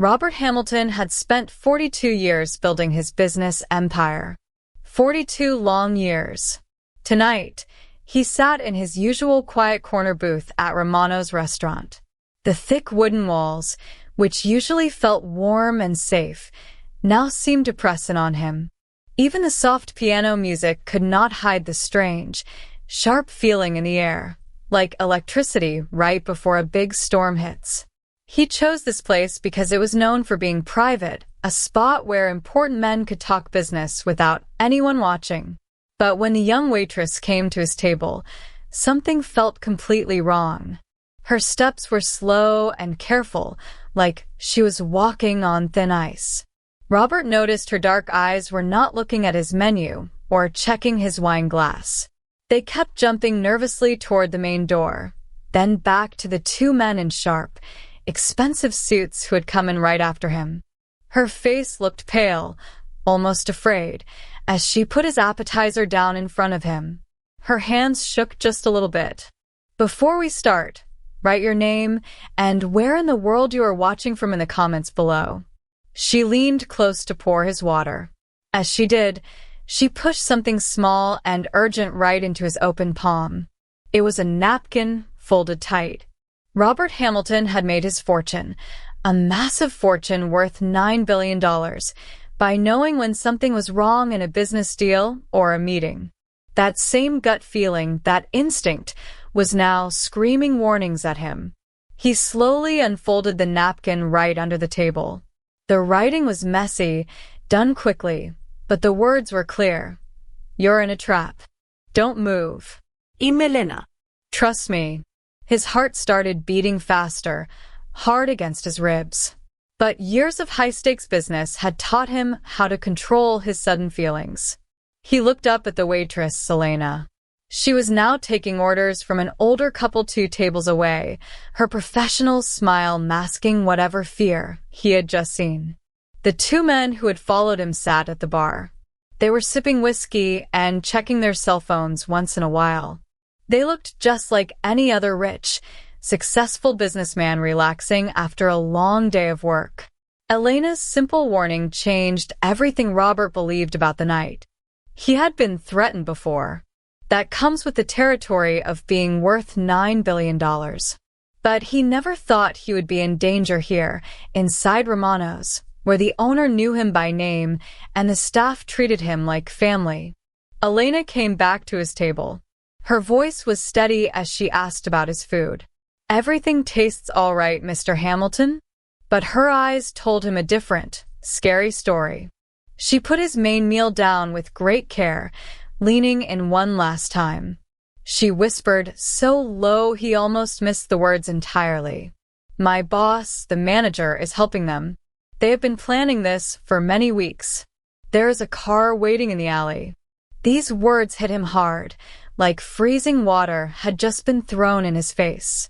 Robert Hamilton had spent 42 years building his business empire. 42 long years. Tonight, he sat in his usual quiet corner booth at Romano's restaurant. The thick wooden walls, which usually felt warm and safe, now seemed to press in on him. Even the soft piano music could not hide the strange, sharp feeling in the air, like electricity right before a big storm hits. He chose this place because it was known for being private, a spot where important men could talk business without anyone watching. But when the young waitress came to his table, something felt completely wrong. Her steps were slow and careful, like she was walking on thin ice. Robert noticed her dark eyes were not looking at his menu or checking his wine glass. They kept jumping nervously toward the main door, then back to the two men in sharp, expensive suits who had come in right after him. Her face looked pale, almost afraid, as she put his appetizer down in front of him. Her hands shook just a little bit. "Before we start, write your name and where in the world you are watching from in the comments below." She leaned close to pour his water. As she did, she pushed something small and urgent right into his open palm. It was a napkin folded tight. Robert Hamilton had made his fortune, a massive fortune worth $9 billion, by knowing when something was wrong in a business deal or a meeting. That same gut feeling, that instinct, was now screaming warnings at him. He slowly unfolded the napkin right under the table. The writing was messy, done quickly, but the words were clear. "You're in a trap. Don't move. Y Melena. Trust me." His heart started beating faster, hard against his ribs. But years of high-stakes business had taught him how to control his sudden feelings. He looked up at the waitress, Elena. She was now taking orders from an older couple 2 tables away, her professional smile masking whatever fear he had just seen. The 2 men who had followed him sat at the bar. They were sipping whiskey and checking their cell phones once in a while. They looked just like any other rich, successful businessman relaxing after a long day of work. Elena's simple warning changed everything Robert believed about the night. He had been threatened before. That comes with the territory of being worth $9 billion. But he never thought he would be in danger here, inside Romano's, where the owner knew him by name and the staff treated him like family. Elena came back to his table. Her voice was steady as she asked about his food. "Everything tastes all right, Mr. Hamilton?" But her eyes told him a different, scary story. She put his main meal down with great care, leaning in one last time. She whispered so low he almost missed the words entirely. "My boss, the manager, is helping them. They have been planning this for many weeks. There is a car waiting in the alley." These words hit him hard, like freezing water had just been thrown in his face.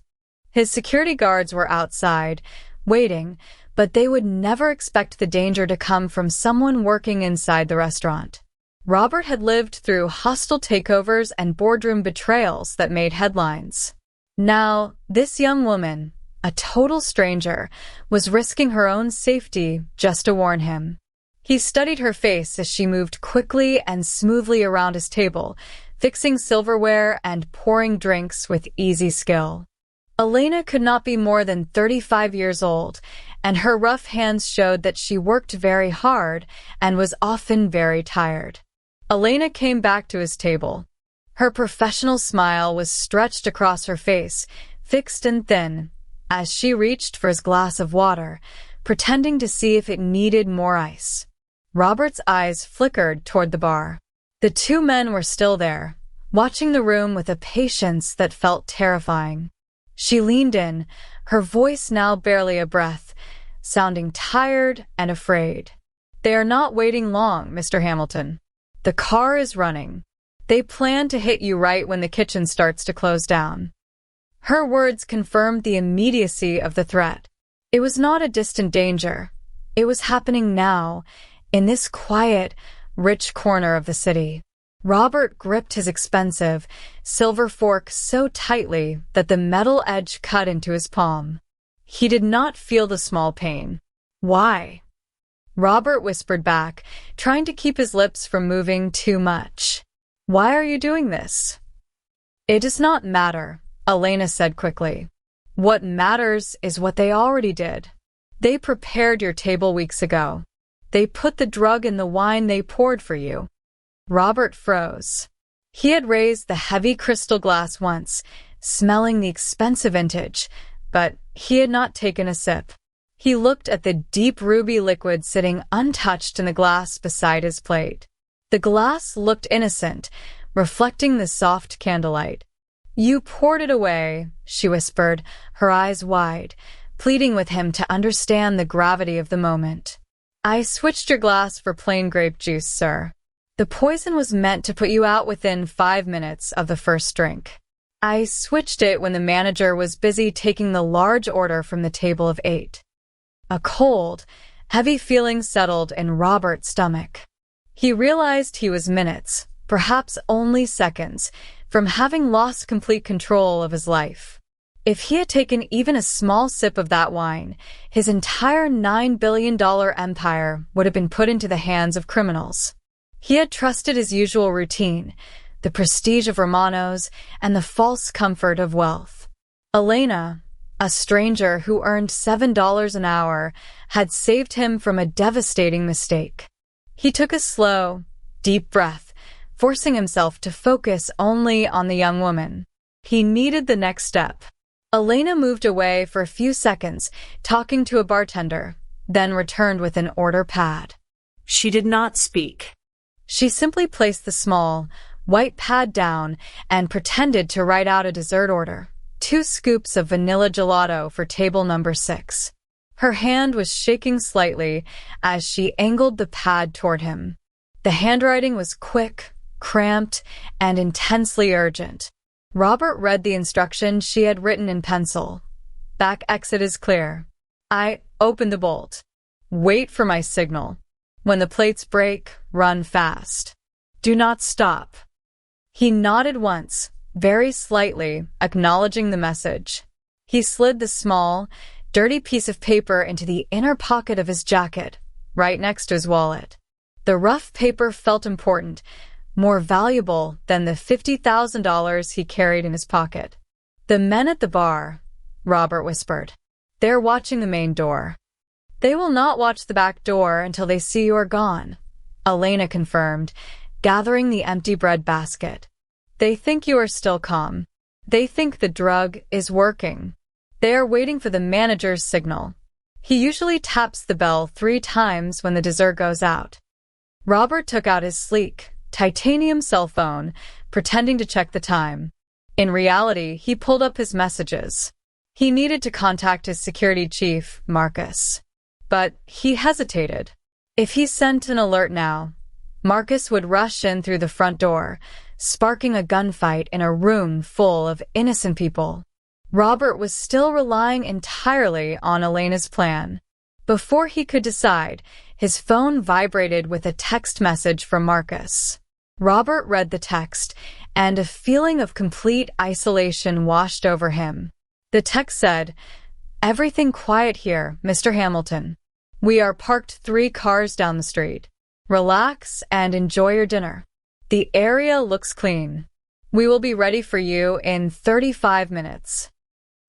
His security guards were outside, waiting, but they would never expect the danger to come from someone working inside the restaurant. Robert had lived through hostile takeovers and boardroom betrayals that made headlines. Now, this young woman, a total stranger, was risking her own safety just to warn him. He studied her face as she moved quickly and smoothly around his table, fixing silverware and pouring drinks with easy skill. Elena could not be more than 35 years old, and her rough hands showed that she worked very hard and was often very tired. Elena came back to his table. Her professional smile was stretched across her face, fixed and thin, as she reached for his glass of water, pretending to see if it needed more ice. Robert's eyes flickered toward the bar. The 2 men were still there, watching the room with a patience that felt terrifying. She leaned in, her voice now barely a breath, sounding tired and afraid. "They are not waiting long, Mr. Hamilton. The car is running. They plan to hit you right when the kitchen starts to close down." Her words confirmed the immediacy of the threat. It was not a distant danger. It was happening now, in this quiet, rich corner of the city. Robert gripped his expensive, silver fork so tightly that the metal edge cut into his palm. He did not feel the small pain. Why? Robert whispered back, trying to keep his lips from moving too much. Why are you doing this? It does not matter, Elena said quickly. What matters is what they already did. They prepared your table weeks ago. They put the drug in the wine they poured for you. Robert froze. He had raised the heavy crystal glass once, smelling the expensive vintage, but he had not taken a sip. He looked at the deep ruby liquid sitting untouched in the glass beside his plate. The glass looked innocent, reflecting the soft candlelight. You poured it away, she whispered, her eyes wide, pleading with him to understand the gravity of the moment. I switched your glass for plain grape juice, sir. The poison was meant to put you out within 5 minutes of the first drink. I switched it when the manager was busy taking the large order from the table of 8. A cold, heavy feeling settled in Robert's stomach. He realized he was minutes, perhaps only seconds, from having lost complete control of his life. If he had taken even a small sip of that wine, his entire $9 billion empire would have been put into the hands of criminals. He had trusted his usual routine, the prestige of Romanos, and the false comfort of wealth. Elena, a stranger who earned $7 an hour, had saved him from a devastating mistake. He took a slow, deep breath, forcing himself to focus only on the young woman. He needed the next step. Elena moved away for a few seconds, talking to a bartender, then returned with an order pad. She did not speak. She simply placed the small, white pad down and pretended to write out a dessert order. 2 scoops of vanilla gelato for table number 6. Her hand was shaking slightly as she angled the pad toward him. The handwriting was quick, cramped, and intensely urgent. Robert read the instructions she had written in pencil. Back exit is clear. I open the bolt. Wait for my signal. When the plates break, run fast. Do not stop. He nodded once, very slightly, acknowledging the message. He slid the small, dirty piece of paper into the inner pocket of his jacket, right next to his wallet. The rough paper felt important, more valuable than the $50,000 he carried in his pocket. The men at the bar, Robert whispered. They're watching the main door. They will not watch the back door until they see you are gone, Elena confirmed, gathering the empty bread basket. They think you are still calm. They think the drug is working. They are waiting for the manager's signal. He usually taps the bell 3 times when the dessert goes out. Robert took out his sleek, titanium cell phone, pretending to check the time. In reality, he pulled up his messages. He needed to contact his security chief, Marcus. But he hesitated. If he sent an alert now, Marcus would rush in through the front door, sparking a gunfight in a room full of innocent people. Robert was still relying entirely on Elena's plan. Before he could decide, his phone vibrated with a text message from Marcus. Robert read the text, and a feeling of complete isolation washed over him. The text said, "Everything quiet here, Mr. Hamilton. We are parked 3 cars down the street. Relax and enjoy your dinner. The area looks clean. We will be ready for you in 35 minutes."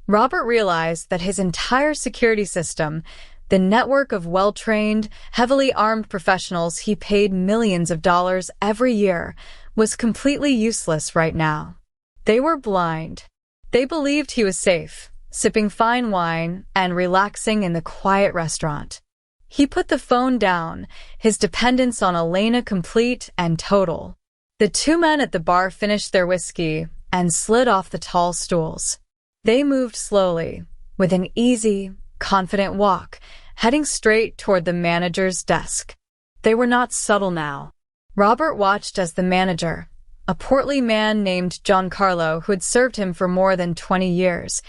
Robert realized that his entire security system, the network of well-trained, heavily armed professionals he paid millions of dollars every year, was completely useless right now. They were blind. They believed he was safe, sipping fine wine and relaxing in the quiet restaurant. He put the phone down, his dependence on Elena complete and total. The 2 men at the bar finished their whiskey and slid off the tall stools. They moved slowly, with an easy, confident walk, heading straight toward the manager's desk. They were not subtle now. Robert watched as the manager, a portly man named Giancarlo who had served him for more than 20 years,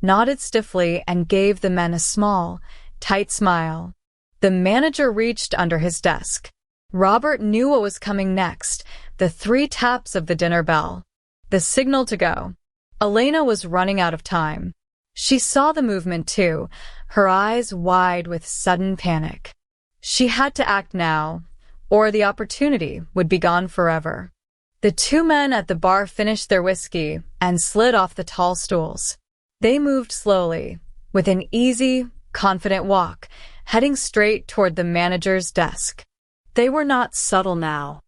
nodded stiffly and gave the men a small, tight smile. The manager reached under his desk. Robert knew what was coming next, the 3 taps of the dinner bell. The signal to go. Elena was running out of time. She saw the movement too, her eyes wide with sudden panic. She had to act now, or the opportunity would be gone forever. The two men at the bar finished their whiskey and slid off the tall stools. They moved slowly, with an easy, confident walk, heading straight toward the manager's desk. They were not subtle now.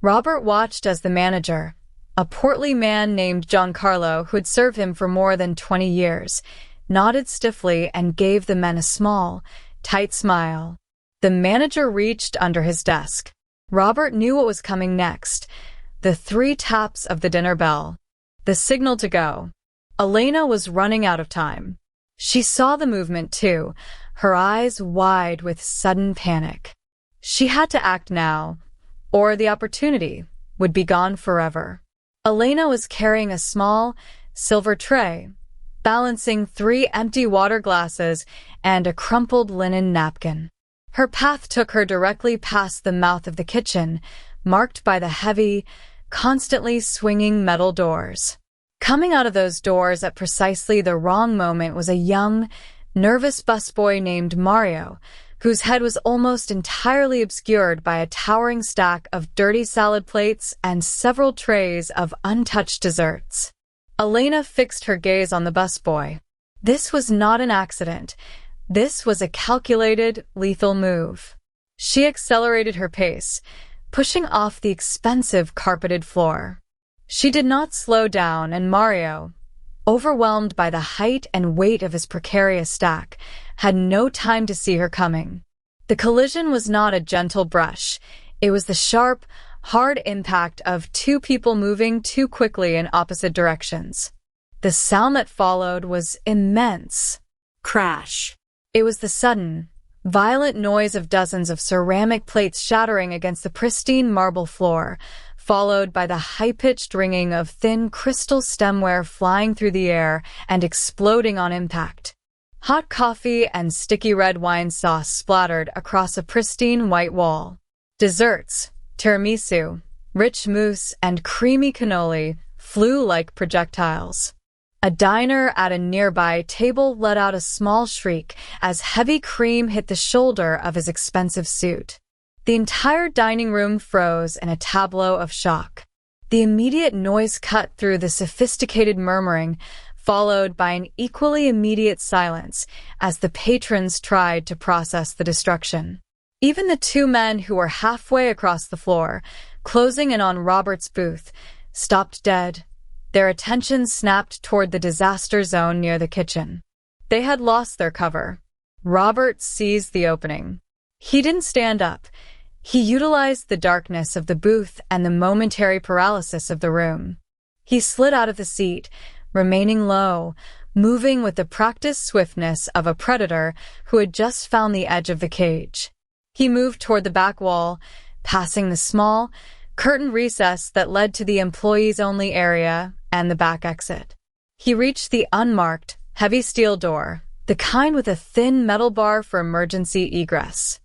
Robert watched as the manager, a portly man named Giancarlo who had served him for more than 20 years, nodded stiffly and gave the men a small, tight smile. The manager reached under his desk. Robert knew what was coming next. The 3 taps of the dinner bell. The signal to go. Elena was running out of time. She saw the movement too, her eyes wide with sudden panic. She had to act now, or the opportunity would be gone forever. Elena was carrying a small, silver tray, balancing 3 empty water glasses and a crumpled linen napkin. Her path took her directly past the mouth of the kitchen, marked by the heavy, constantly swinging metal doors. Coming out of those doors at precisely the wrong moment was a young, nervous busboy named Mario, whose head was almost entirely obscured by a towering stack of dirty salad plates and several trays of untouched desserts. Elena fixed her gaze on the busboy. This was not an accident. This was a calculated, lethal move. She accelerated her pace, pushing off the expensive carpeted floor. She did not slow down, and Mario, overwhelmed by the height and weight of his precarious stack, had no time to see her coming. The collision was not a gentle brush. It was the sharp, hard impact of 2 people moving too quickly in opposite directions. The sound that followed was immense. Crash. It was the sudden, violent noise of dozens of ceramic plates shattering against the pristine marble floor, followed by the high-pitched ringing of thin crystal stemware flying through the air and exploding on impact. Hot coffee and sticky red wine sauce splattered across a pristine white wall. Desserts, tiramisu, rich mousse, and creamy cannoli flew like projectiles. A diner at a nearby table let out a small shriek as heavy cream hit the shoulder of his expensive suit. The entire dining room froze in a tableau of shock. The immediate noise cut through the sophisticated murmuring, followed by an equally immediate silence as the patrons tried to process the destruction. Even the 2 men who were halfway across the floor, closing in on Robert's booth, stopped dead, their attention snapped toward the disaster zone near the kitchen. They had lost their cover. Robert seized the opening. He didn't stand up. He utilized the darkness of the booth and the momentary paralysis of the room. He slid out of the seat, remaining low, moving with the practiced swiftness of a predator who had just found the edge of the cage. He moved toward the back wall, passing the small, curtained recess that led to the employees-only area and the back exit. He reached the unmarked, heavy steel door, the kind with a thin metal bar for emergency egress.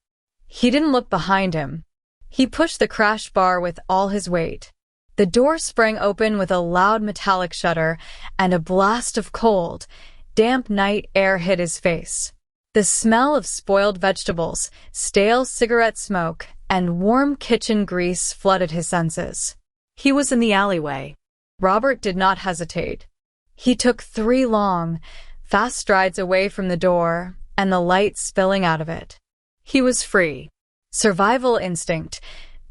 He didn't look behind him. He pushed the crash bar with all his weight. The door sprang open with a loud metallic shudder, and a blast of cold, damp night air hit his face. The smell of spoiled vegetables, stale cigarette smoke, and warm kitchen grease flooded his senses. He was in the alleyway. Robert did not hesitate. He took 3 long, fast strides away from the door and the light spilling out of it. He was free. Survival instinct,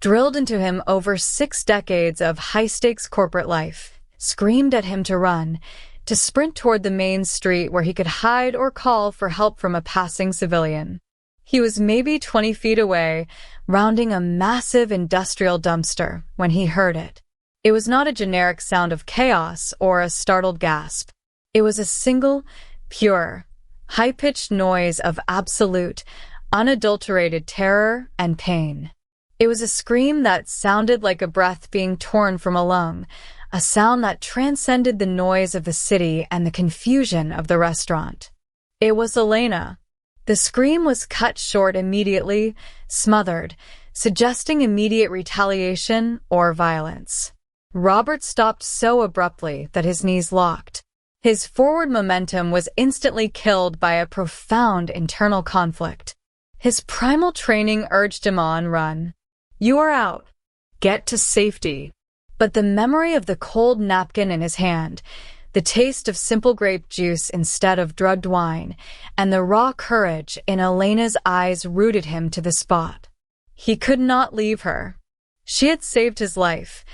drilled into him over 6 decades of high-stakes corporate life, screamed at him to run, to sprint toward the main street where he could hide or call for help from a passing civilian. He was maybe 20 feet away, rounding a massive industrial dumpster, when he heard it. It was not a generic sound of chaos or a startled gasp. It was a single, pure, high-pitched noise of absolute, unadulterated terror and pain. It was a scream that sounded like a breath being torn from a lung, a sound that transcended the noise of the city and the confusion of the restaurant. It was Elena. The scream was cut short immediately, smothered, suggesting immediate retaliation or violence. Robert stopped so abruptly that his knees locked. His forward momentum was instantly killed by a profound internal conflict. His primal training urged him on, run. You are out. Get to safety. But the memory of the cold napkin in his hand, the taste of simple grape juice instead of drugged wine, and the raw courage in Elena's eyes rooted him to the spot. He could not leave her. She had saved his life,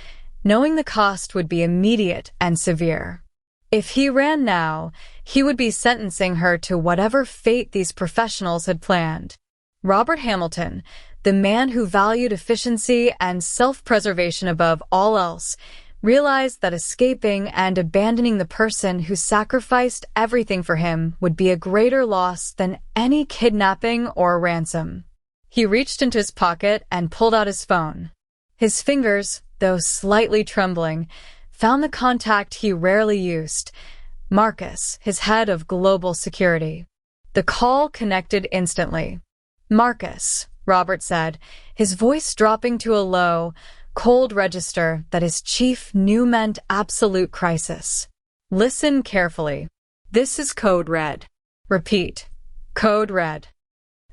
knowing the cost would be immediate and severe. If he ran now, he would be sentencing her to whatever fate these professionals had planned. Robert Hamilton, the man who valued efficiency and self-preservation above all else, realized that escaping and abandoning the person who sacrificed everything for him would be a greater loss than any kidnapping or ransom. He reached into his pocket and pulled out his phone. His fingers, though slightly trembling, found the contact he rarely used, Marcus, his head of global security. The call connected instantly. Marcus, Robert said, his voice dropping to a low, cold register that his chief knew meant absolute crisis. Listen carefully. This is code red. Repeat. Code red.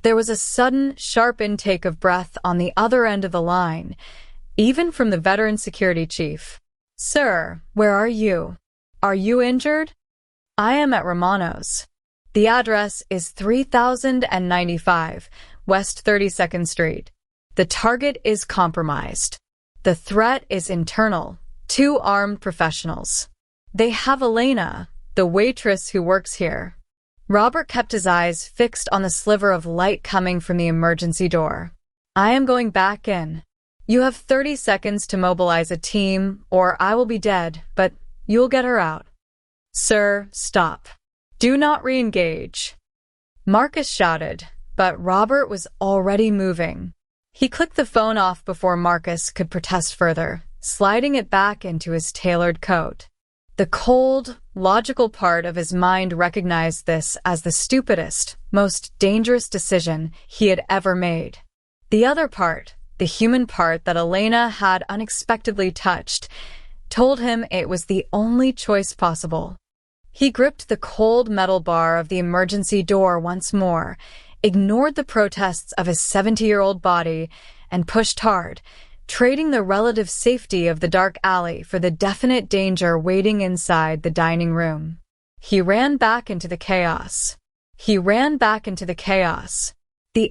There was a sudden, sharp intake of breath on the other end of the line, even from the veteran security chief. Sir, where are you? Are you injured? I am at Romano's. The address is 3095 West 32nd Street. The target is compromised. The threat is internal. 2 armed professionals. They have Elena, the waitress who works here. Robert kept his eyes fixed on the sliver of light coming from the emergency door. I am going back in. You have 30 seconds to mobilize a team, or I will be dead, but you'll get her out. Sir, stop. Do not re-engage. Marcus shouted, but Robert was already moving. He clicked the phone off before Marcus could protest further, sliding it back into his tailored coat. The cold, logical part of his mind recognized this as the stupidest, most dangerous decision he had ever made. The other part, the human part that Elena had unexpectedly touched, told him it was the only choice possible. He gripped the cold metal bar of the emergency door once more, ignored the protests of his 70-year-old body, and pushed hard, trading the relative safety of the dark alley for the definite danger waiting inside the dining room. He ran back into the chaos. The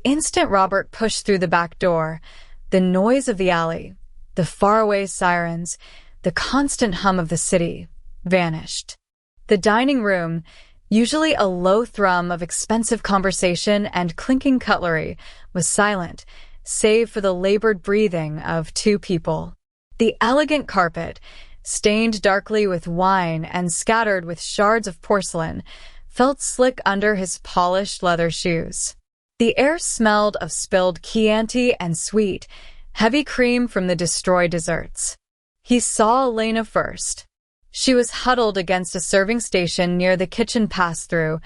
instant Robert pushed through the back door, the noise of the alley, the faraway sirens, the constant hum of the city, vanished. The dining room, usually a low thrum of expensive conversation and clinking cutlery, was silent, save for the labored breathing of 2 people. The elegant carpet, stained darkly with wine and scattered with shards of porcelain, felt slick under his polished leather shoes. The air smelled of spilled Chianti and sweet, heavy cream from the destroyed desserts. He saw Elena first. She was huddled against a serving station near the kitchen pass-through,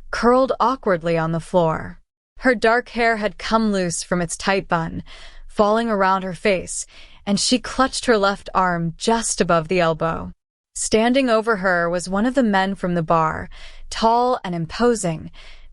curled awkwardly on the floor. Her dark hair had come loose from its tight bun, falling around her face, and she clutched her left arm just above the elbow. Standing over her was one of the men from the bar, tall and imposing,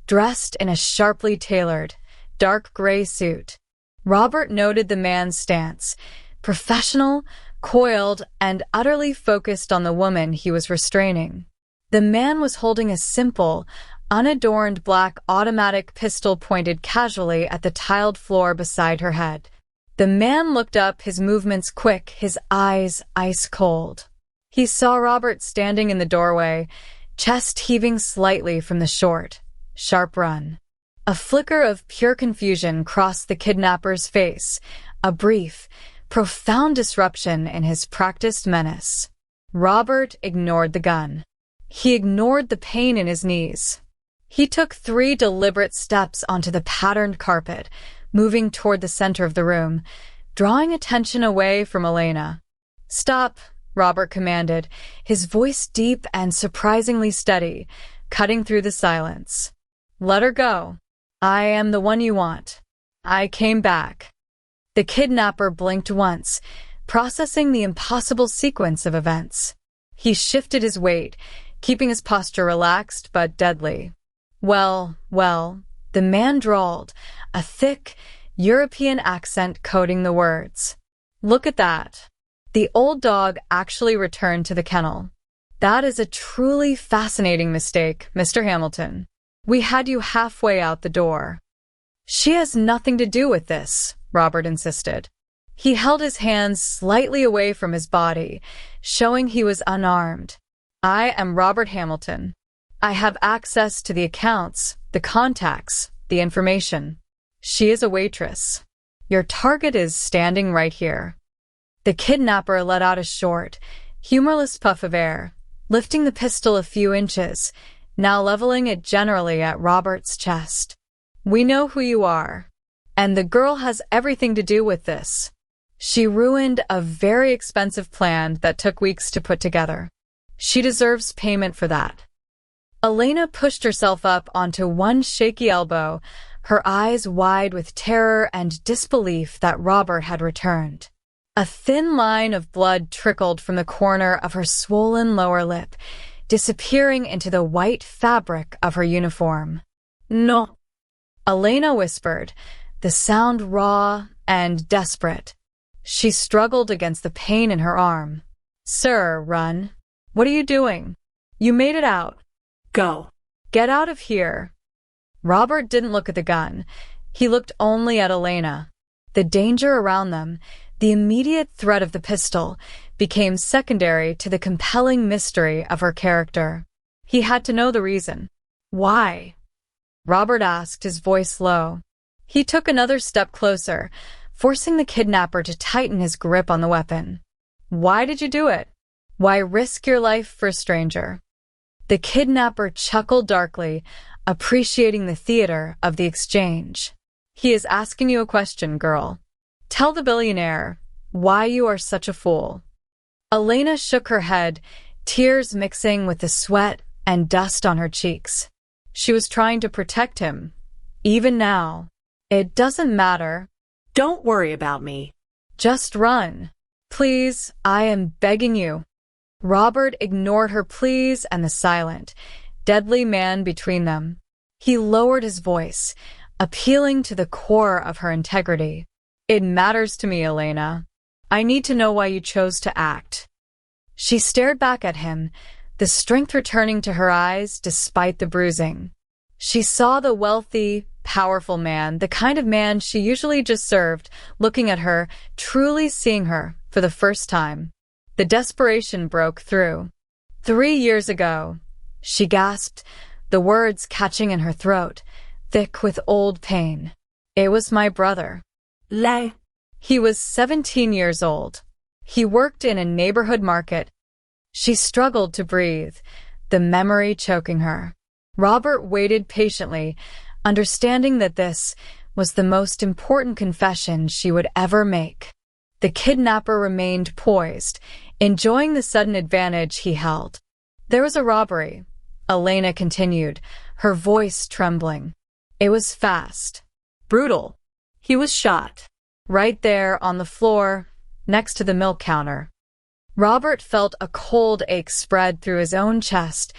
dressed in a sharply tailored, dark gray suit. Robert noted the man's stance, professional, coiled, and utterly focused on the woman he was restraining. The man was holding a simple, unadorned black automatic pistol pointed casually at the tiled floor beside her head. The man looked up, his movements quick, his eyes ice cold. He saw Robert standing in the doorway, chest heaving slightly from the short, sharp run. A flicker of pure confusion crossed the kidnapper's face, a brief, profound disruption in his practiced menace. Robert ignored the gun. He ignored the pain in his knees. He took 3 deliberate steps onto the patterned carpet, moving toward the center of the room, drawing attention away from Elena. Stop, Robert commanded, his voice deep and surprisingly steady, cutting through the silence. Let her go. I am the one you want. I came back. The kidnapper blinked once, processing the impossible sequence of events. He shifted his weight, keeping his posture relaxed but deadly. Well, the man drawled, a thick, European accent coating the words. Look at that. The old dog actually returned to the kennel. That is a truly fascinating mistake, Mr. Hamilton. We had you halfway out the door. She has nothing to do with this, Robert insisted. He held his hands slightly away from his body, showing he was unarmed. I am Robert Hamilton. I have access to the accounts, the contacts, the information. She is a waitress. Your target is standing right here. The kidnapper let out a short, humorless puff of air, lifting the pistol a few inches, now leveling it generally at Robert's chest. We know who you are, and the girl has everything to do with this. She ruined a very expensive plan that took weeks to put together. She deserves payment for that. Elena pushed herself up onto one shaky elbow, her eyes wide with terror and disbelief that Robert had returned. A thin line of blood trickled from the corner of her swollen lower lip, disappearing into the white fabric of her uniform. No, Elena whispered, the sound raw and desperate. She struggled against the pain in her arm. Sir, run. What are you doing? You made it out. Go. Get out of here. Robert didn't look at the gun. He looked only at Elena. The danger around them, the immediate threat of the pistol, became secondary to the compelling mystery of her character. He had to know the reason. Why? Robert asked, his voice low. He took another step closer, forcing the kidnapper to tighten his grip on the weapon. Why did you do it? Why risk your life for a stranger? The kidnapper chuckled darkly, appreciating the theater of the exchange. He is asking you a question, girl. Tell the billionaire why you are such a fool. Elena shook her head, tears mixing with the sweat and dust on her cheeks. She was trying to protect him. Even now. It doesn't matter. Don't worry about me. Just run. Please, I am begging you. Robert ignored her pleas and the silent, deadly man between them. He lowered his voice, appealing to the core of her integrity. It matters to me, Elena. I need to know why you chose to act. She stared back at him, the strength returning to her eyes despite the bruising. She saw the wealthy, powerful man, the kind of man she usually just served, looking at her, truly seeing her for the first time. The desperation broke through. 3 years ago, she gasped, the words catching in her throat, thick with old pain. It was my brother. He was 17 years old. He worked in a neighborhood market. She struggled to breathe, the memory choking her. Robert waited patiently, understanding that this was the most important confession she would ever make. The kidnapper remained poised, enjoying the sudden advantage he held. There was a robbery, Elena continued, her voice trembling. It was fast, brutal. He was shot, right there on the floor, next to the milk counter. Robert felt a cold ache spread through his own chest,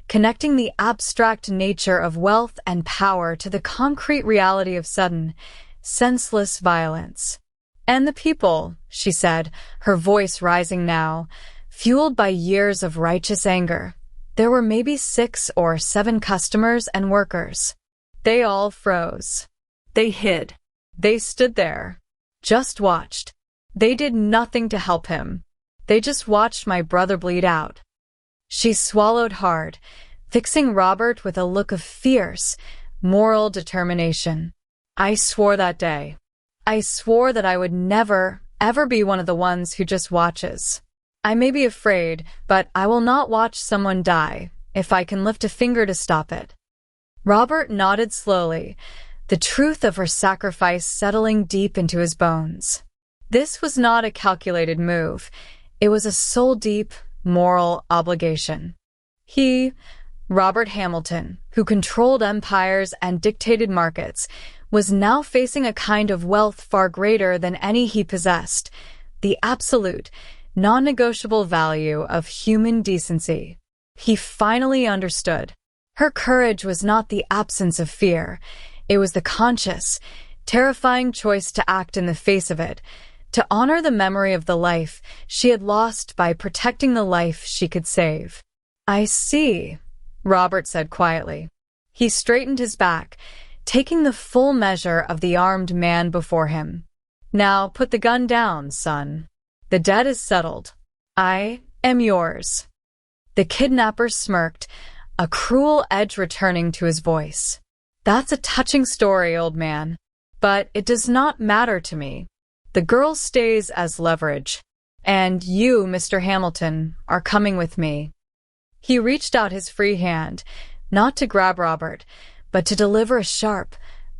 connecting the abstract nature of wealth and power to the concrete reality of sudden, senseless violence. And the people, she said, her voice rising now, fueled by years of righteous anger. There were maybe 6 or 7 customers and workers. They all froze. They hid. They stood there. Just watched. They did nothing to help him. They just watched my brother bleed out. She swallowed hard, fixing Robert with a look of fierce, moral determination. I swore that day. I swore that I would never, ever be one of the ones who just watches. I may be afraid, but I will not watch someone die if I can lift a finger to stop it. Robert nodded slowly, the truth of her sacrifice settling deep into his bones. This was not a calculated move. It was a soul-deep, moral obligation. He, Robert Hamilton, who controlled empires and dictated markets, was now facing a kind of wealth far greater than any he possessed, the absolute, non-negotiable value of human decency. He finally understood. Her courage was not the absence of fear. It was the conscious, terrifying choice to act in the face of it, to honor the memory of the life she had lost by protecting the life she could save. "I see," Robert said quietly. He straightened his back, taking the full measure of the armed man before him. "Now put the gun down, son. The debt is settled. I am yours." The kidnapper smirked, a cruel edge returning to his voice. "That's a touching story, old man. But it does not matter to me. The girl stays as leverage. And you, Mr. Hamilton, are coming with me." He reached out his free hand, not to grab Robert, but to deliver a sharp,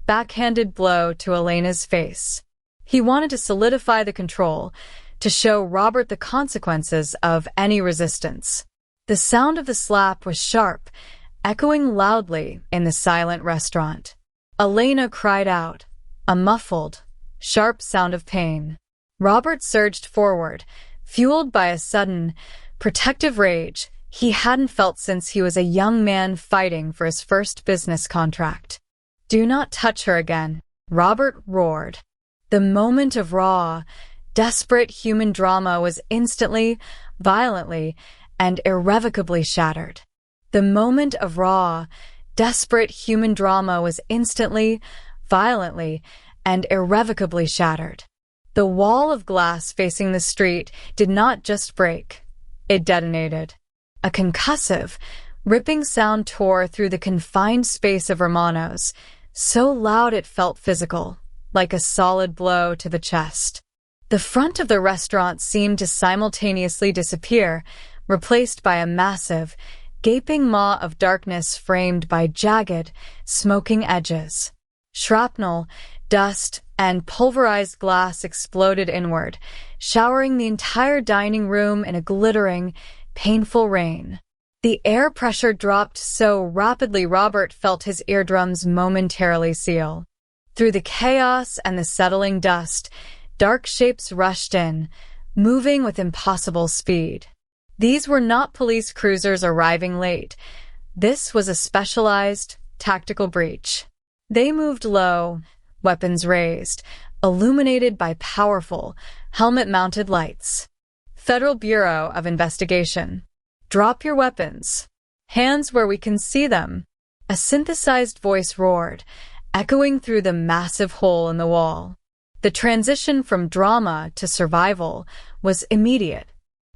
backhanded blow to Elena's face. He wanted to solidify the control, to show Robert the consequences of any resistance. The sound of the slap was sharp, echoing loudly in the silent restaurant. Elena cried out, a muffled, sharp sound of pain. Robert surged forward, fueled by a sudden, protective rage he hadn't felt since he was a young man fighting for his first business contract. "Do not touch her again," Robert roared. The moment of raw, desperate human drama was instantly, violently, and irrevocably shattered. The moment of raw, desperate human drama was instantly, violently, and irrevocably shattered. The wall of glass facing the street did not just break. It detonated. A concussive, ripping sound tore through the confined space of Romano's, so loud it felt physical, like a solid blow to the chest. The front of the restaurant seemed to simultaneously disappear, replaced by a massive, gaping maw of darkness framed by jagged, smoking edges. Shrapnel, dust, and pulverized glass exploded inward, showering the entire dining room in a glittering, painful rain. The air pressure dropped so rapidly Robert felt his eardrums momentarily seal. Through the chaos and the settling dust, dark shapes rushed in, moving with impossible speed. These were not police cruisers arriving late. This was a specialized, tactical breach. They moved low, weapons raised, illuminated by powerful, helmet-mounted lights. Federal Bureau of Investigation. "Drop your weapons. Hands where we can see them." A synthesized voice roared, echoing through the massive hole in the wall. The transition from drama to survival was immediate.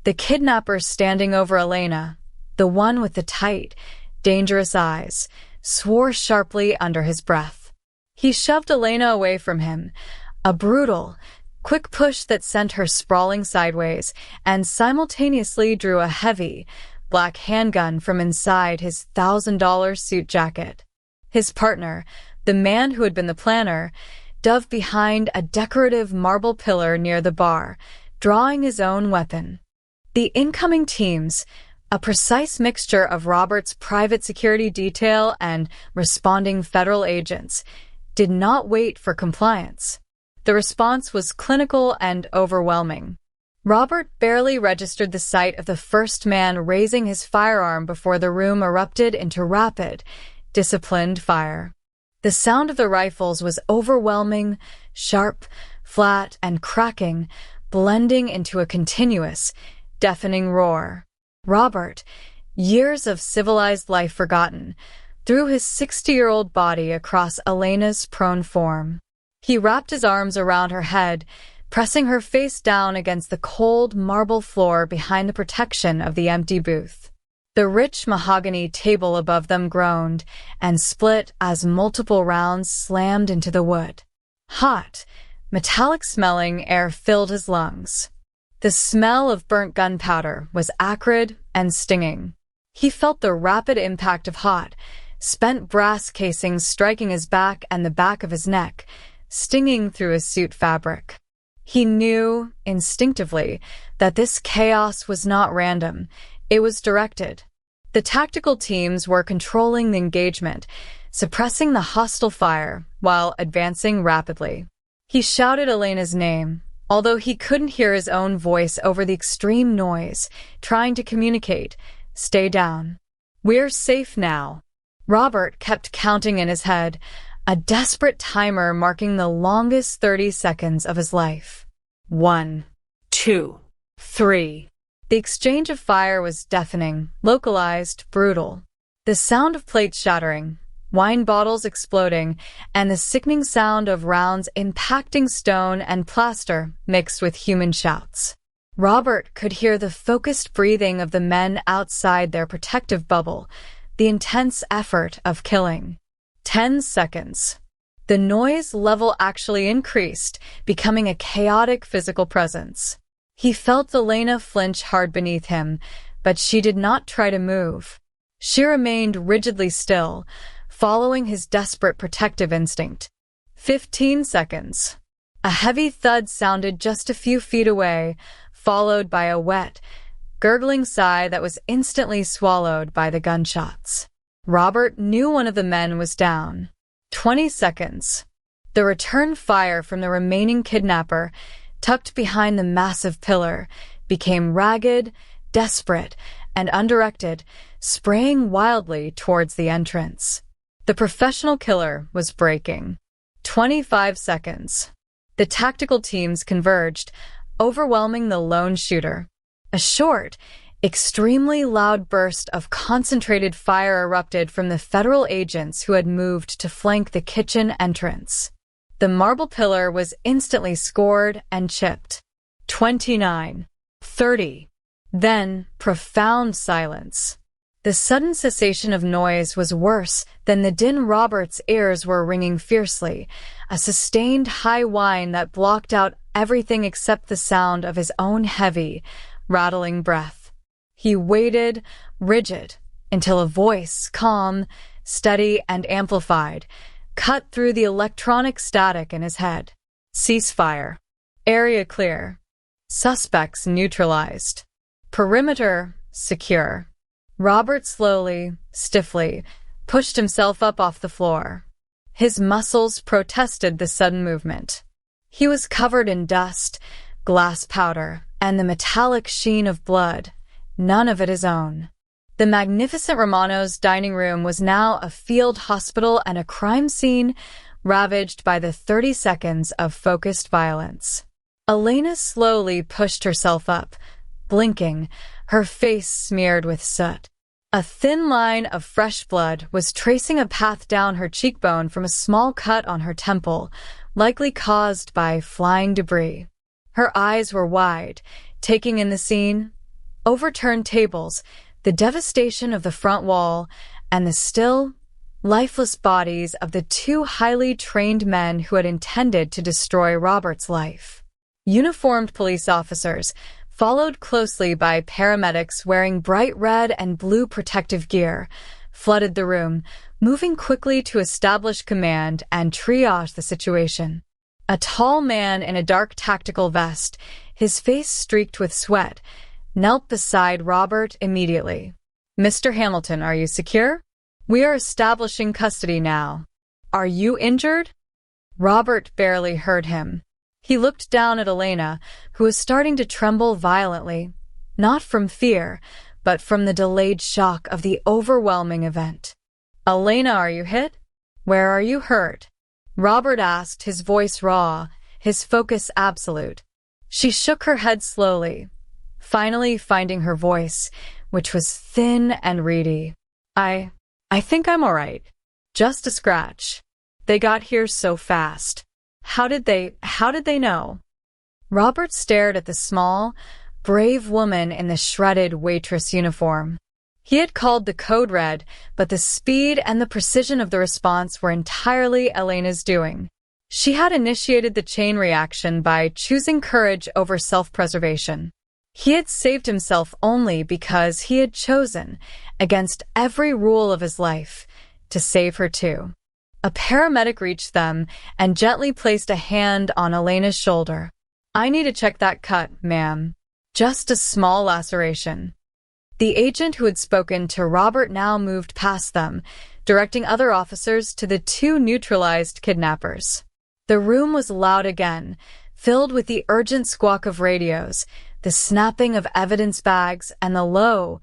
The kidnapper standing over Elena, the one with the tight, dangerous eyes, swore sharply under his breath. He shoved Elena away from him, a brutal, quick push that sent her sprawling sideways, and simultaneously drew a heavy, black handgun from inside his $1,000 suit jacket. His partner, the man who had been the planner, dove behind a decorative marble pillar near the bar, drawing his own weapon. The incoming teams, a precise mixture of Robert's private security detail and responding federal agents, did not wait for compliance. The response was clinical and overwhelming. Robert barely registered the sight of the first man raising his firearm before the room erupted into rapid, disciplined fire. The sound of the rifles was overwhelming, sharp, flat, and cracking, blending into a continuous, deafening roar. Robert, years of civilized life forgotten, threw his 60-year-old body across Elena's prone form. He wrapped his arms around her head, pressing her face down against the cold marble floor behind the protection of the empty booth. The rich mahogany table above them groaned and split as multiple rounds slammed into the wood. Hot, metallic-smelling air filled his lungs. The smell of burnt gunpowder was acrid and stinging. He felt the rapid impact of hot, spent brass casings striking his back and the back of his neck, stinging through his suit fabric. He knew, instinctively, that this chaos was not random. It was directed. The tactical teams were controlling the engagement, suppressing the hostile fire while advancing rapidly. He shouted Elena's name, although he couldn't hear his own voice over the extreme noise, trying to communicate, Stay down. We're safe now. Robert kept counting in his head, a desperate timer marking the longest 30 seconds of his life. 1, 2, 3. The exchange of fire was deafening, localized, brutal. The sound of plates shattering, wine bottles exploding, and the sickening sound of rounds impacting stone and plaster mixed with human shouts. Robert could hear the focused breathing of the men outside their protective bubble, the intense effort of killing. 10 seconds. The noise level actually increased, becoming a chaotic physical presence. He felt Elena flinch hard beneath him, but she did not try to move. She remained rigidly still, following his desperate protective instinct. 15 seconds. A heavy thud sounded just a few feet away, followed by a wet, gurgling sigh that was instantly swallowed by the gunshots. Robert knew one of the men was down. 20 seconds. The return fire from the remaining kidnapper, tucked behind the massive pillar, became ragged, desperate, and undirected, spraying wildly towards the entrance. The professional killer was breaking. 25 seconds. The tactical teams converged, overwhelming the lone shooter. A short, extremely loud burst of concentrated fire erupted from the federal agents who had moved to flank the kitchen entrance. The marble pillar was instantly scored and chipped. 29. 30. Then, profound silence. The sudden cessation of noise was worse than the din Robert's ears were ringing fiercely, a sustained high whine that blocked out everything except the sound of his own heavy, rattling breath. He waited, rigid, until a voice, calm, steady, and amplified, cut through the electronic static in his head. Ceasefire. Area clear. Suspects neutralized. Perimeter secure. Robert slowly, stiffly, pushed himself up off the floor. His muscles protested the sudden movement. He was covered in dust, glass powder, and the metallic sheen of blood, none of it his own. The magnificent Romano's dining room was now a field hospital and a crime scene ravaged by the 30 seconds of focused violence. Elena slowly pushed herself up, blinking, her face smeared with soot. A thin line of fresh blood was tracing a path down her cheekbone from a small cut on her temple, likely caused by flying debris. Her eyes were wide, taking in the scene, overturned tables, the devastation of the front wall, and the still, lifeless bodies of the two highly trained men who had intended to destroy Robert's life. Uniformed police officers, followed closely by paramedics wearing bright red and blue protective gear, flooded the room, moving quickly to establish command and triage the situation. A tall man in a dark tactical vest, his face streaked with sweat, knelt beside Robert immediately. "Mr. Hamilton, are you secure? We are establishing custody now. Are you injured?" Robert barely heard him. He looked down at Elena, who was starting to tremble violently, not from fear, but from the delayed shock of the overwhelming event. "Elena, are you hit? Where are you hurt?" Robert asked, his voice raw, his focus absolute. She shook her head slowly, finally finding her voice, which was thin and reedy. I think I'm all right. Just a scratch. They got here so fast. How did they know?" Robert stared at the small, brave woman in the shredded waitress uniform. He had called the code red, but the speed and the precision of the response were entirely Elena's doing. She had initiated the chain reaction by choosing courage over self-preservation. He had saved himself only because he had chosen, against every rule of his life, to save her too. A paramedic reached them and gently placed a hand on Elena's shoulder. "I need to check that cut, ma'am. Just a small laceration." The agent who had spoken to Robert now moved past them, directing other officers to the two neutralized kidnappers. The room was loud again, filled with the urgent squawk of radios, the snapping of evidence bags, and the low,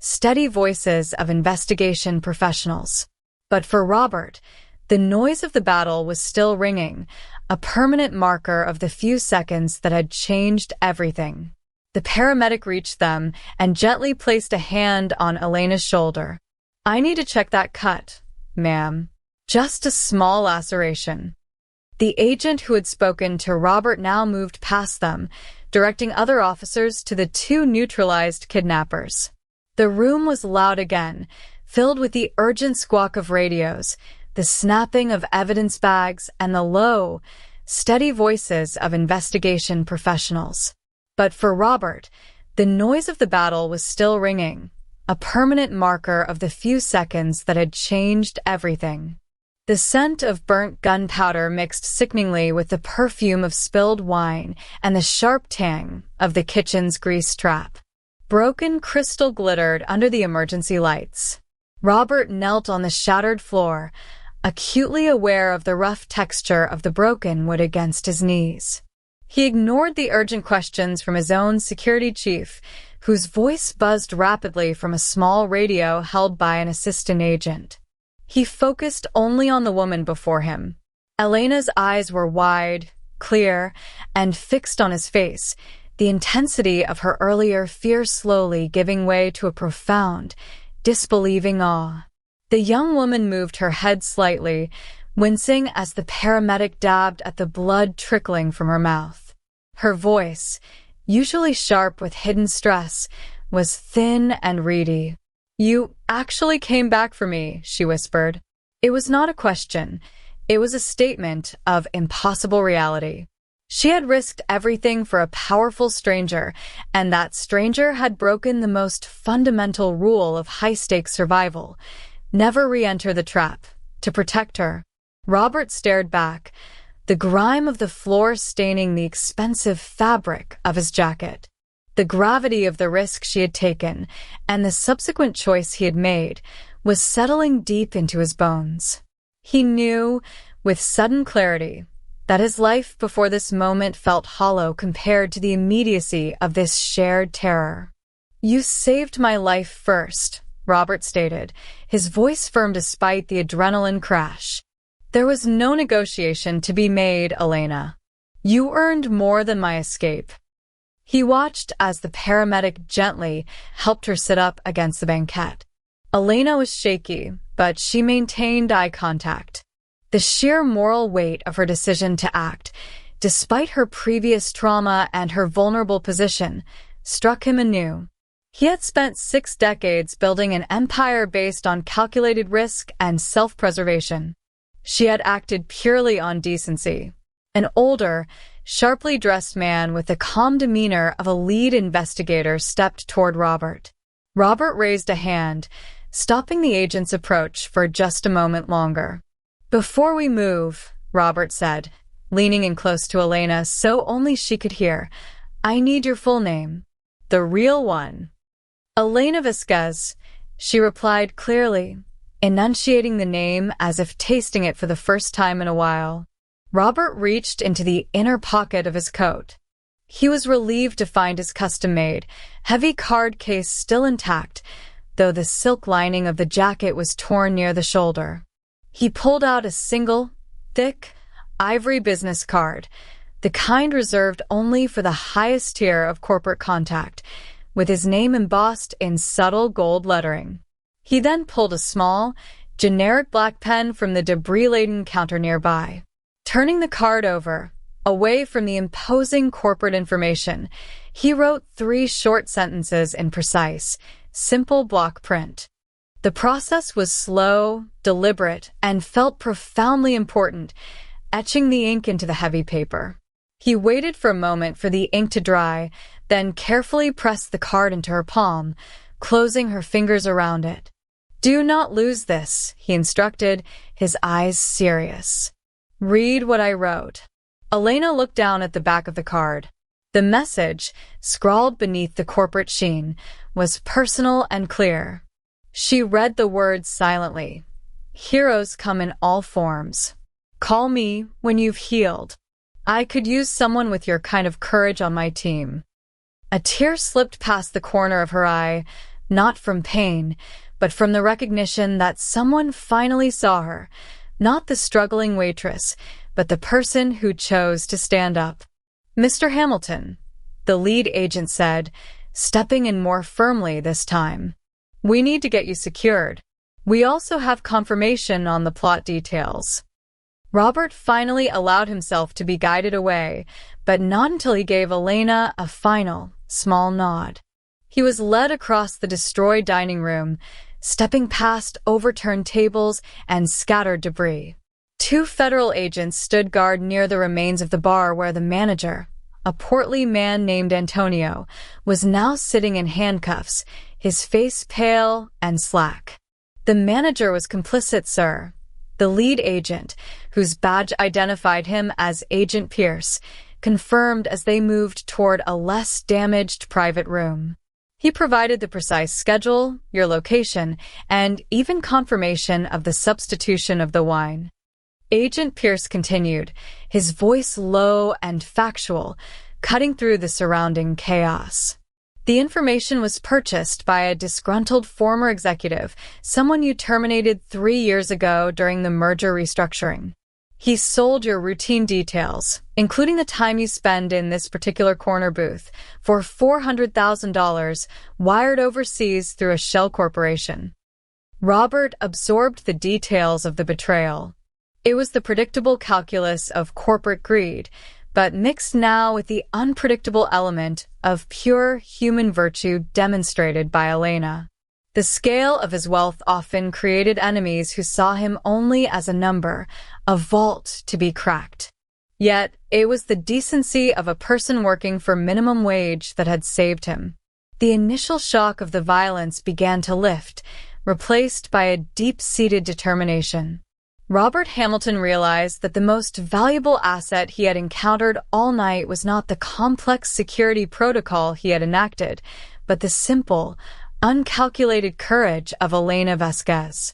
steady voices of investigation professionals. But for Robert, the noise of the battle was still ringing, a permanent marker of the few seconds that had changed everything. The paramedic reached them and gently placed a hand on Elena's shoulder. "I need to check that cut, ma'am. Just a small laceration." The agent who had spoken to Robert now moved past them, directing other officers to the two neutralized kidnappers. The room was loud again, filled with the urgent squawk of radios, the snapping of evidence bags, and the low, steady voices of investigation professionals. But for Robert, the noise of the battle was still ringing, a permanent marker of the few seconds that had changed everything. The scent of burnt gunpowder mixed sickeningly with the perfume of spilled wine and the sharp tang of the kitchen's grease trap. Broken crystal glittered under the emergency lights. Robert knelt on the shattered floor, acutely aware of the rough texture of the broken wood against his knees. He ignored the urgent questions from his own security chief, whose voice buzzed rapidly from a small radio held by an assistant agent. He focused only on the woman before him. Elena's eyes were wide, clear, and fixed on his face, the intensity of her earlier fear slowly giving way to a profound, disbelieving awe. The young woman moved her head slightly, wincing as the paramedic dabbed at the blood trickling from her mouth. Her voice, usually sharp with hidden stress, was thin and reedy. "You actually came back for me," she whispered. It was not a question. It was a statement of impossible reality. She had risked everything for a powerful stranger, and that stranger had broken the most fundamental rule of high-stakes survival: never re-enter the trap. To protect her. Robert stared back, the grime of the floor staining the expensive fabric of his jacket. The gravity of the risk she had taken, and the subsequent choice he had made, was settling deep into his bones. He knew, with sudden clarity, that his life before this moment felt hollow compared to the immediacy of this shared terror. "You saved my life first," Robert stated, his voice firm despite the adrenaline crash. "There was no negotiation to be made, Elena. You earned more than my escape." He watched as the paramedic gently helped her sit up against the banquette. Elena was shaky, but she maintained eye contact. The sheer moral weight of her decision to act, despite her previous trauma and her vulnerable position, struck him anew. He had spent 6 decades building an empire based on calculated risk and self-preservation. She had acted purely on decency. An older, sharply dressed man with the calm demeanor of a lead investigator stepped toward Robert. Robert raised a hand, stopping the agent's approach for just a moment longer. "Before we move," Robert said, leaning in close to Elena so only she could hear, "I need your full name." "The real one." "Elena Vasquez," she replied clearly, enunciating the name as if tasting it for the first time in a while. Robert reached into the inner pocket of his coat. He was relieved to find his custom-made, heavy card case still intact, though the silk lining of the jacket was torn near the shoulder. He pulled out a single, thick, ivory business card, the kind reserved only for the highest tier of corporate contact, with his name embossed in subtle gold lettering. He then pulled a small, generic black pen from the debris-laden counter nearby. Turning the card over, away from the imposing corporate information, he wrote 3 short sentences in precise, simple block print. The process was slow, deliberate, and felt profoundly important, etching the ink into the heavy paper. He waited for a moment for the ink to dry, then carefully pressed the card into her palm, closing her fingers around it. "Do not lose this," he instructed, his eyes serious. "Read what I wrote." Elena looked down at the back of the card. The message, scrawled beneath the corporate sheen, was personal and clear. She read the words silently. "Heroes come in all forms. Call me when you've healed. I could use someone with your kind of courage on my team." A tear slipped past the corner of her eye, not from pain, but from the recognition that someone finally saw her, not the struggling waitress, but the person who chose to stand up. "Mr. Hamilton," the lead agent said, stepping in more firmly this time. "We need to get you secured. We also have confirmation on the plot details." Robert finally allowed himself to be guided away, but not until he gave Elena a final, small nod. He was led across the destroyed dining room, stepping past overturned tables and scattered debris. 2 federal agents stood guard near the remains of the bar where the manager, a portly man named Antonio, was now sitting in handcuffs, his face pale and slack. "The manager was complicit, sir," the lead agent, whose badge identified him as Agent Pierce, confirmed as they moved toward a less damaged private room. He provided the precise schedule, your location, and even confirmation of the substitution of the wine. Agent Pierce continued, his voice low and factual, cutting through the surrounding chaos. "The information was purchased by a disgruntled former executive, someone you terminated 3 years ago during the merger restructuring. He sold your routine details, including the time you spend in this particular corner booth, for $400,000 wired overseas through a shell corporation." Robert absorbed the details of the betrayal. It was the predictable calculus of corporate greed, but mixed now with the unpredictable element of pure human virtue demonstrated by Elena. The scale of his wealth often created enemies who saw him only as a number, a vault to be cracked. Yet, it was the decency of a person working for minimum wage that had saved him. The initial shock of the violence began to lift, replaced by a deep-seated determination. Robert Hamilton realized that the most valuable asset he had encountered all night was not the complex security protocol he had enacted, but the simple, uncalculated courage of Elena Vasquez.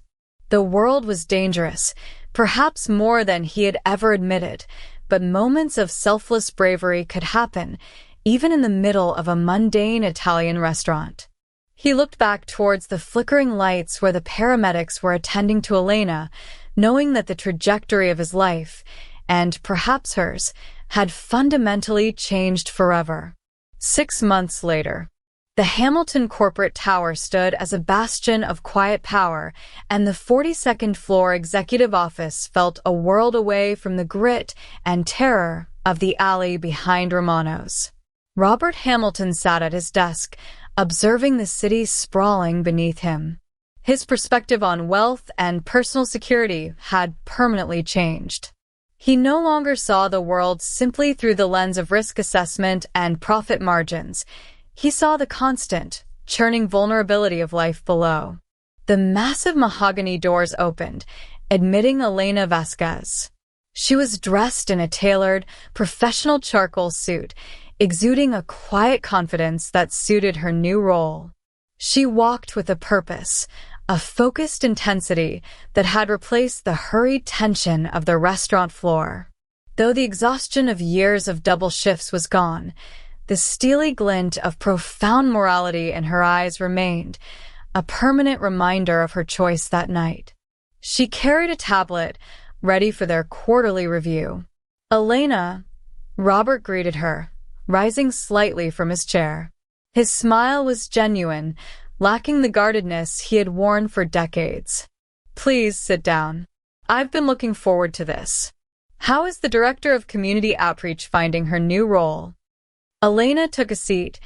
The world was dangerous, perhaps more than he had ever admitted, but moments of selfless bravery could happen, even in the middle of a mundane Italian restaurant. He looked back towards the flickering lights where the paramedics were attending to Elena, knowing that the trajectory of his life, and perhaps hers, had fundamentally changed forever. 6 months later, the Hamilton corporate tower stood as a bastion of quiet power, and the 42nd floor executive office felt a world away from the grit and terror of the alley behind Romano's. Robert Hamilton sat at his desk, observing the city sprawling beneath him. His perspective on wealth and personal security had permanently changed. He no longer saw the world simply through the lens of risk assessment and profit margins. He saw the constant, churning vulnerability of life below. The massive mahogany doors opened, admitting Elena Vasquez. She was dressed in a tailored, professional charcoal suit, exuding a quiet confidence that suited her new role. She walked with a purpose, a focused intensity that had replaced the hurried tension of the restaurant floor. Though the exhaustion of years of double shifts was gone, the steely glint of profound morality in her eyes remained, a permanent reminder of her choice that night. She carried a tablet, ready for their quarterly review. "Elena," Robert greeted her, rising slightly from his chair. His smile was genuine, lacking the guardedness he had worn for decades. "Please sit down. I've been looking forward to this. How is the Director of Community Outreach finding her new role?" Elena took a seat,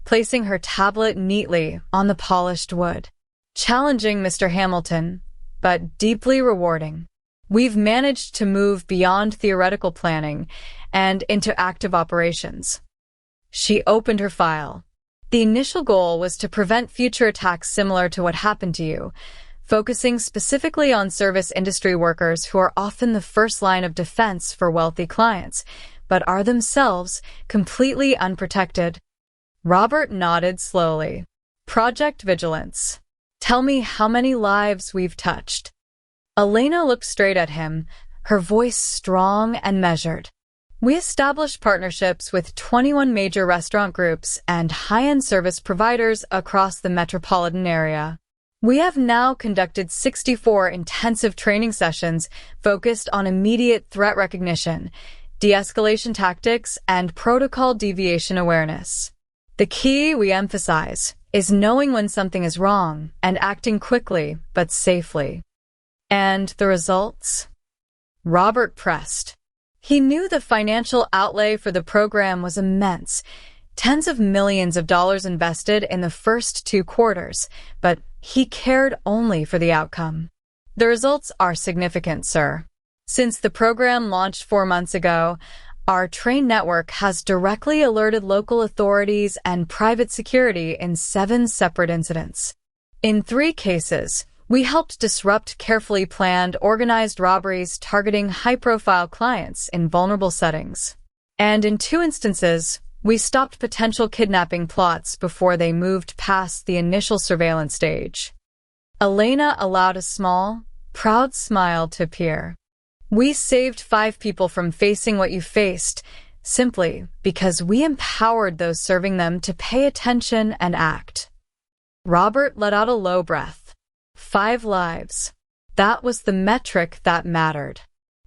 placing her tablet neatly on the polished wood. "Challenging, Mr. Hamilton, but deeply rewarding. We've managed to move beyond theoretical planning and into active operations." She opened her file. The initial goal was to prevent future attacks similar to what happened to you, focusing specifically on service industry workers who are often the first line of defense for wealthy clients, but are themselves completely unprotected. Robert nodded slowly. "Project Vigilance. Tell me how many lives we've touched." Elena looked straight at him, her voice strong and measured. We established partnerships with 21 major restaurant groups and high-end service providers across the metropolitan area. We have now conducted 64 intensive training sessions focused on immediate threat recognition, de-escalation tactics, and protocol deviation awareness. The key, we emphasize, is knowing when something is wrong and acting quickly but safely. And the results? Robert pressed. He knew the financial outlay for the program was immense, tens of millions of dollars invested in the first 2 quarters, but he cared only for the outcome. The results are significant, sir. Since the program launched 4 months ago, our train network has directly alerted local authorities and private security in 7 separate incidents. In 3 cases, we helped disrupt carefully planned, organized robberies targeting high-profile clients in vulnerable settings. And in 2 instances, we stopped potential kidnapping plots before they moved past the initial surveillance stage. Elena allowed a small, proud smile to appear. We saved 5 people from facing what you faced, simply because we empowered those serving them to pay attention and act. Robert let out a low breath. 5 lives. That was the metric that mattered.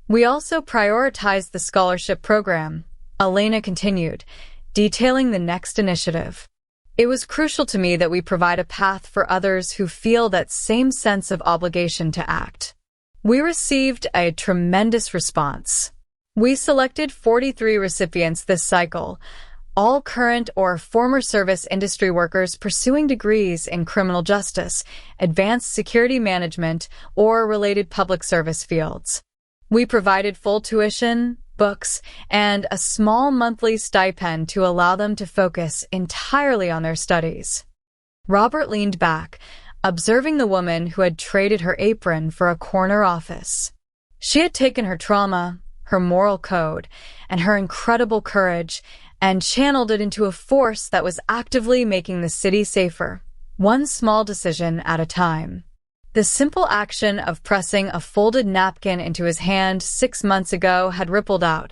We also prioritized the scholarship program, Elena continued, detailing the next initiative. It was crucial to me that we provide a path for others who feel that same sense of obligation to act. We received a tremendous response. We selected 43 recipients this cycle, all current or former service industry workers pursuing degrees in criminal justice, advanced security management, or related public service fields. We provided full tuition, books, and a small monthly stipend to allow them to focus entirely on their studies. Robert leaned back, observing the woman who had traded her apron for a corner office. She had taken her trauma, her moral code, and her incredible courage and channeled it into a force that was actively making the city safer, one small decision at a time. The simple action of pressing a folded napkin into his hand 6 months ago had rippled out,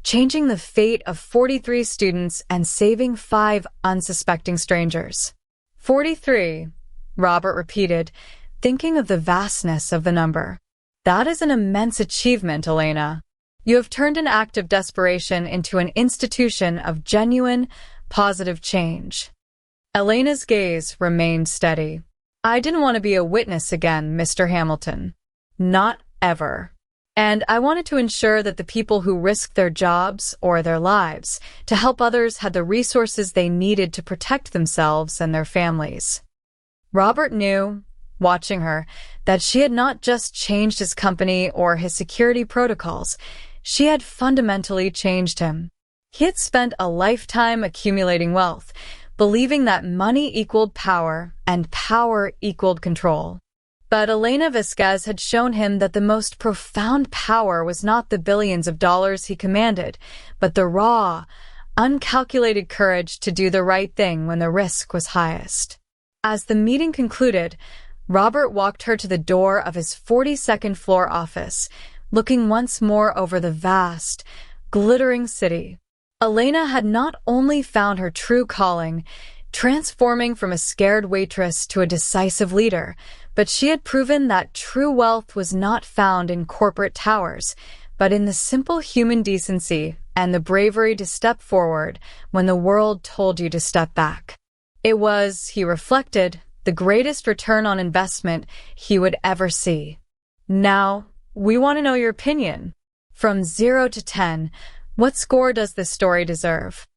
changing the fate of 43 students and saving 5 unsuspecting strangers. 43, Robert repeated, thinking of the vastness of the number. That is an immense achievement, Elena. You have turned an act of desperation into an institution of genuine, positive change. Elena's gaze remained steady. I didn't want to be a witness again, Mr. Hamilton. Not ever. And I wanted to ensure that the people who risked their jobs or their lives to help others had the resources they needed to protect themselves and their families. Robert knew, watching her, that she had not just changed his company or his security protocols. She had fundamentally changed him. He had spent a lifetime accumulating wealth, believing that money equaled power and power equaled control. But Elena Vasquez had shown him that the most profound power was not the billions of dollars he commanded, but the raw, uncalculated courage to do the right thing when the risk was highest. As the meeting concluded, Robert walked her to the door of his 42nd floor office, looking once more over the vast, glittering city. Elena had not only found her true calling, transforming from a scared waitress to a decisive leader, but she had proven that true wealth was not found in corporate towers, but in the simple human decency and the bravery to step forward when the world told you to step back. It was, he reflected, the greatest return on investment he would ever see. Now, we want to know your opinion. From 0 to 10, what score does this story deserve?